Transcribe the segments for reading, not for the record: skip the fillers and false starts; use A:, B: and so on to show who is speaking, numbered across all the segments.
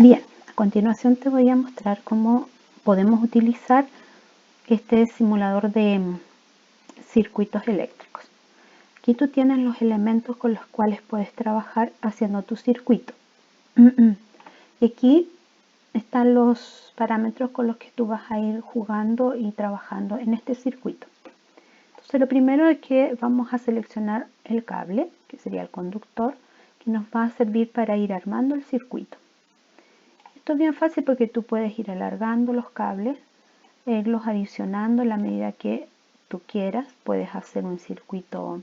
A: Bien, a continuación te voy a mostrar cómo podemos utilizar este simulador de circuitos eléctricos. Aquí tú tienes los elementos con los cuales puedes trabajar haciendo tu circuito. Y aquí están los parámetros con los que tú vas a ir jugando y trabajando en este circuito. Entonces, lo primero es que vamos a seleccionar el cable, que sería el conductor, que nos va a servir para ir armando el circuito. Esto es bien fácil porque tú puedes ir alargando los cables, irlos adicionando a la medida que tú quieras. Puedes hacer un circuito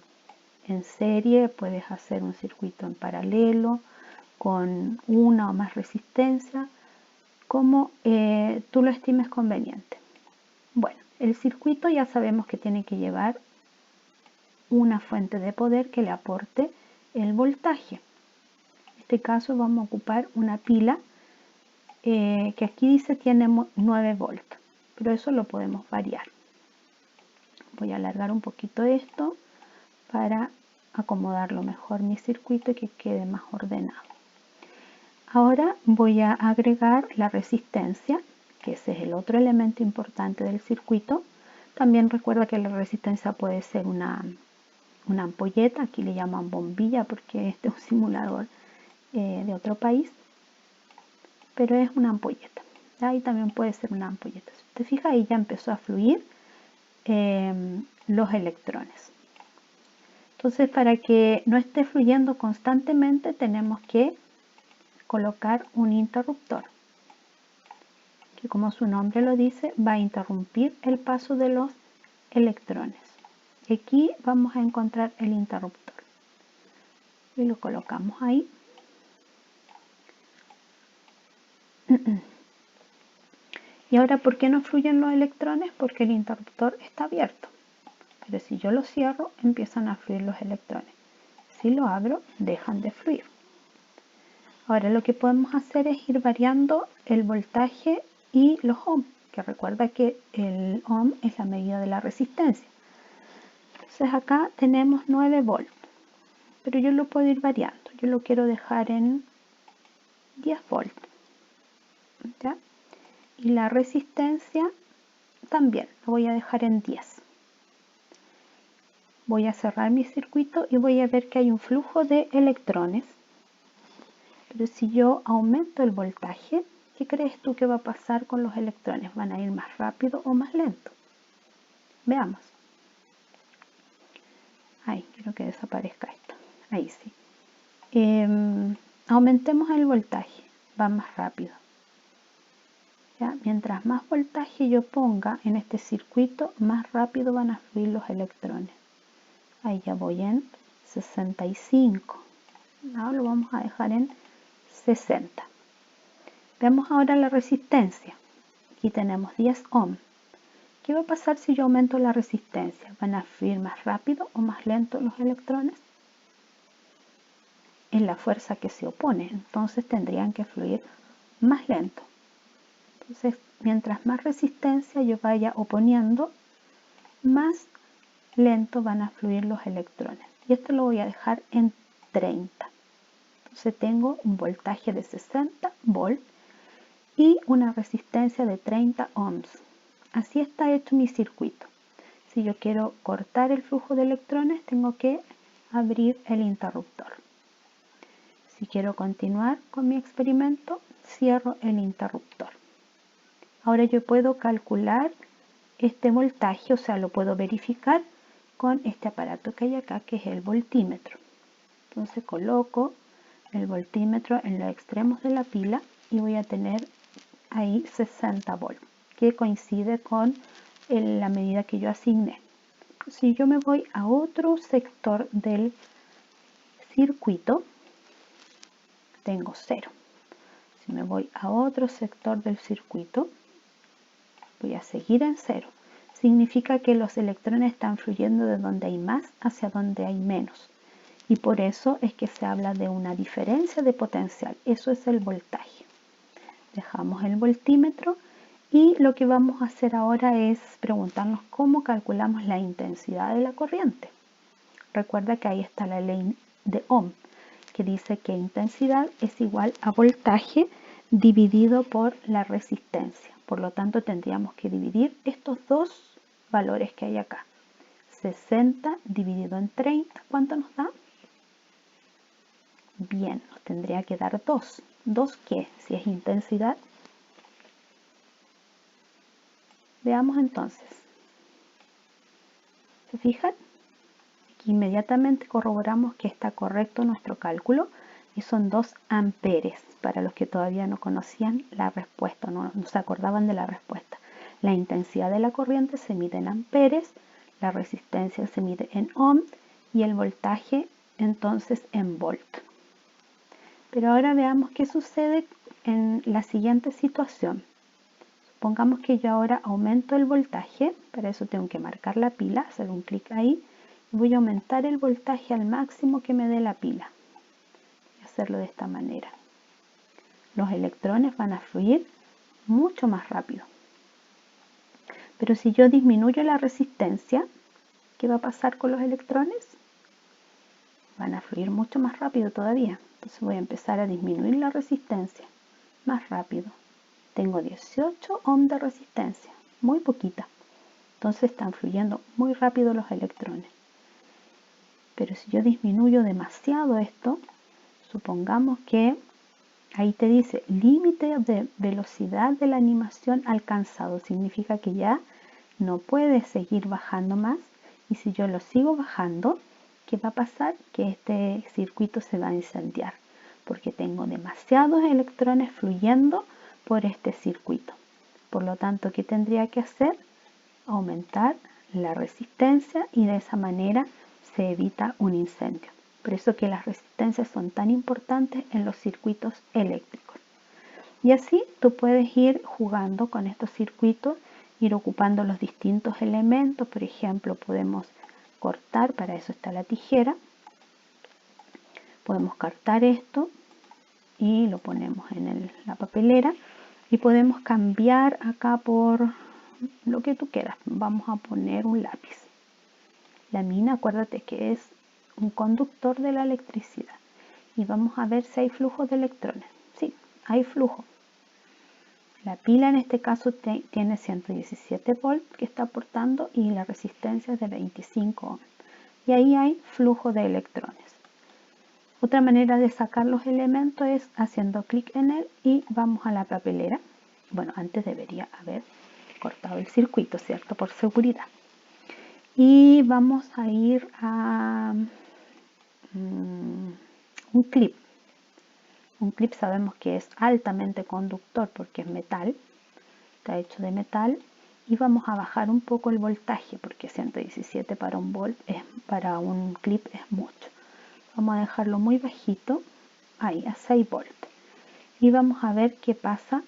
A: en serie, puedes hacer un circuito en paralelo, con una o más resistencia, como tú lo estimes conveniente. Bueno, el circuito ya sabemos que tiene que llevar una fuente de poder que le aporte el voltaje. En este caso vamos a ocupar una pila que aquí dice tiene 9 volts, pero eso lo podemos variar. Voy a alargar un poquito esto para acomodarlo mejor mi circuito y que quede más ordenado. Ahora voy a agregar la resistencia, que ese es el otro elemento importante del circuito. También recuerda que la resistencia puede ser una ampolleta, aquí le llaman bombilla porque este es un simulador de otro país, pero es una ampolleta. Ahí también puede ser una ampolleta. Si te fijas, ahí ya empezó a fluir los electrones. Entonces, para que no esté fluyendo constantemente, tenemos que colocar un interruptor, que como su nombre lo dice, va a interrumpir el paso de los electrones. Aquí vamos a encontrar el interruptor y lo colocamos ahí. Y ahora, ¿por qué no fluyen los electrones? Porque el interruptor está abierto. Pero si yo lo cierro, empiezan a fluir los electrones. Si lo abro, dejan de fluir. Ahora lo que podemos hacer es ir variando el voltaje y los ohms, que recuerda que el ohm es la medida de la resistencia. Entonces acá tenemos 9 volts, pero yo lo puedo ir variando. Yo lo quiero dejar en 10 volts. ¿Ya? Y la resistencia también lo voy a dejar en 10. Voy a cerrar mi circuito y voy a ver que hay un flujo de electrones. Pero si yo aumento el voltaje, ¿qué crees tú que va a pasar con los electrones? ¿Van a ir más rápido o más lento? Veamos. Ahí, quiero que desaparezca esto. Ahí sí. Aumentemos el voltaje, va más rápido. ¿Ya? Mientras más voltaje yo ponga en este circuito, más rápido van a fluir los electrones. Ahí ya voy en 65. Ahora lo vamos a dejar en 60. Veamos ahora la resistencia. Aquí tenemos 10 ohms. ¿Qué va a pasar si yo aumento la resistencia? ¿Van a fluir más rápido o más lento los electrones? Es la fuerza que se opone, entonces tendrían que fluir más lento. Entonces, mientras más resistencia yo vaya oponiendo, más lento van a fluir los electrones. Y esto lo voy a dejar en 30. Entonces tengo un voltaje de 60 volts y una resistencia de 30 ohms. Así está hecho mi circuito. Si yo quiero cortar el flujo de electrones, tengo que abrir el interruptor. Si quiero continuar con mi experimento, cierro el interruptor. Ahora yo puedo calcular este voltaje, o sea, lo puedo verificar con este aparato que hay acá, que es el voltímetro. Entonces coloco el voltímetro en los extremos de la pila y voy a tener ahí 60 volts, que coincide con la medida que yo asigné. Si yo me voy a otro sector del circuito, tengo 0. Si me voy a otro sector del circuito, voy a seguir en 0. Significa que los electrones están fluyendo de donde hay más hacia donde hay menos. Y por eso es que se habla de una diferencia de potencial. Eso es el voltaje. Dejamos el voltímetro y lo que vamos a hacer ahora es preguntarnos cómo calculamos la intensidad de la corriente. Recuerda que ahí está la ley de Ohm, que dice que intensidad es igual a voltaje dividido por la resistencia. Por lo tanto, tendríamos que dividir estos dos valores que hay acá. 60 dividido en 30, ¿cuánto nos da? Bien, nos tendría que dar 2. ¿2 qué? Si es intensidad. Veamos entonces. ¿Se fijan? Aquí inmediatamente corroboramos que está correcto nuestro cálculo y son 2 amperes. Para los que todavía no conocían la respuesta, no se acordaban de la respuesta. La intensidad de la corriente se mide en amperes, la resistencia se mide en ohm y el voltaje entonces en volt. Pero ahora veamos qué sucede en la siguiente situación. Supongamos que yo ahora aumento el voltaje, para eso tengo que marcar la pila, hacer un clic ahí, y voy a aumentar el voltaje al máximo que me dé la pila. Voy a hacerlo de esta manera. Los electrones van a fluir mucho más rápido. Pero si yo disminuyo la resistencia, ¿qué va a pasar con los electrones? Van a fluir mucho más rápido todavía. Entonces voy a empezar a disminuir la resistencia más rápido. Tengo 18 ohms de resistencia, muy poquita. Entonces están fluyendo muy rápido los electrones. Pero si yo disminuyo demasiado esto, supongamos que ahí te dice límite de velocidad de la animación alcanzado. Significa que ya no puede seguir bajando más. Y si yo lo sigo bajando, ¿qué va a pasar? Que este circuito se va a incendiar. Porque tengo demasiados electrones fluyendo por este circuito. Por lo tanto, ¿qué tendría que hacer? Aumentar la resistencia y de esa manera se evita un incendio. Por eso que las resistencias son tan importantes en los circuitos eléctricos. Y así tú puedes ir jugando con estos circuitos, ir ocupando los distintos elementos. Por ejemplo, podemos cortar, para eso está la tijera. Podemos cortar esto y lo ponemos en la papelera y podemos cambiar acá por lo que tú quieras. Vamos a poner un lápiz. La mina, acuérdate que es un conductor de la electricidad y vamos a ver si hay flujo de electrones. Sí, hay flujo. La pila en este caso tiene 117 volts que está aportando y la resistencia es de 25 ohms. Y ahí hay flujo de electrones. Otra manera de sacar los elementos es haciendo clic en él y vamos a la papelera. Bueno, antes debería haber cortado el circuito, ¿cierto? Por seguridad. Y vamos a ir a un clip. Un clip sabemos que es altamente conductor porque es metal, está hecho de metal. Y vamos a bajar un poco el voltaje porque 117 para para un clip es mucho. Vamos a dejarlo muy bajito, ahí a 6 volts. Y vamos a ver qué pasa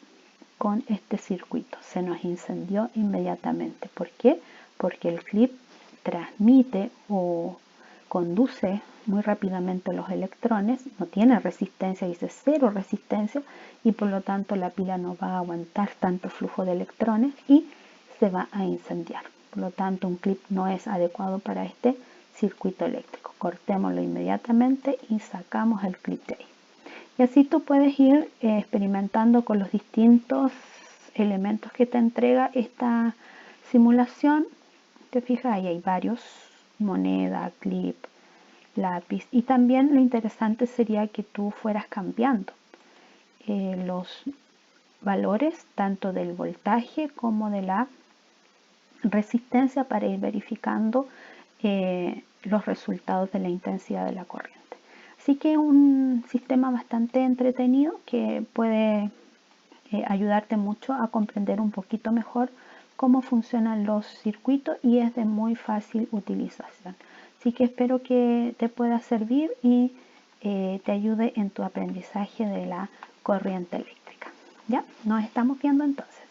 A: con este circuito. Se nos incendió inmediatamente. ¿Por qué? Porque el clip transmite o conduce muy rápidamente los electrones, no tiene resistencia, dice cero resistencia, y por lo tanto la pila no va a aguantar tanto flujo de electrones y se va a incendiar. Por lo tanto, un clip no es adecuado para este circuito eléctrico. Cortémoslo inmediatamente y sacamos el clip de ahí. Y así tú puedes ir experimentando con los distintos elementos que te entrega esta simulación. Te fijas, ahí hay varios, moneda, clip, lápiz. Y también lo interesante sería que tú fueras cambiando los valores tanto del voltaje como de la resistencia para ir verificando los resultados de la intensidad de la corriente. Así que un sistema bastante entretenido que puede ayudarte mucho a comprender un poquito mejor cómo funcionan los circuitos y es de muy fácil utilización. Así que espero que te pueda servir y te ayude en tu aprendizaje de la corriente eléctrica. ¿Ya? Nos estamos viendo entonces.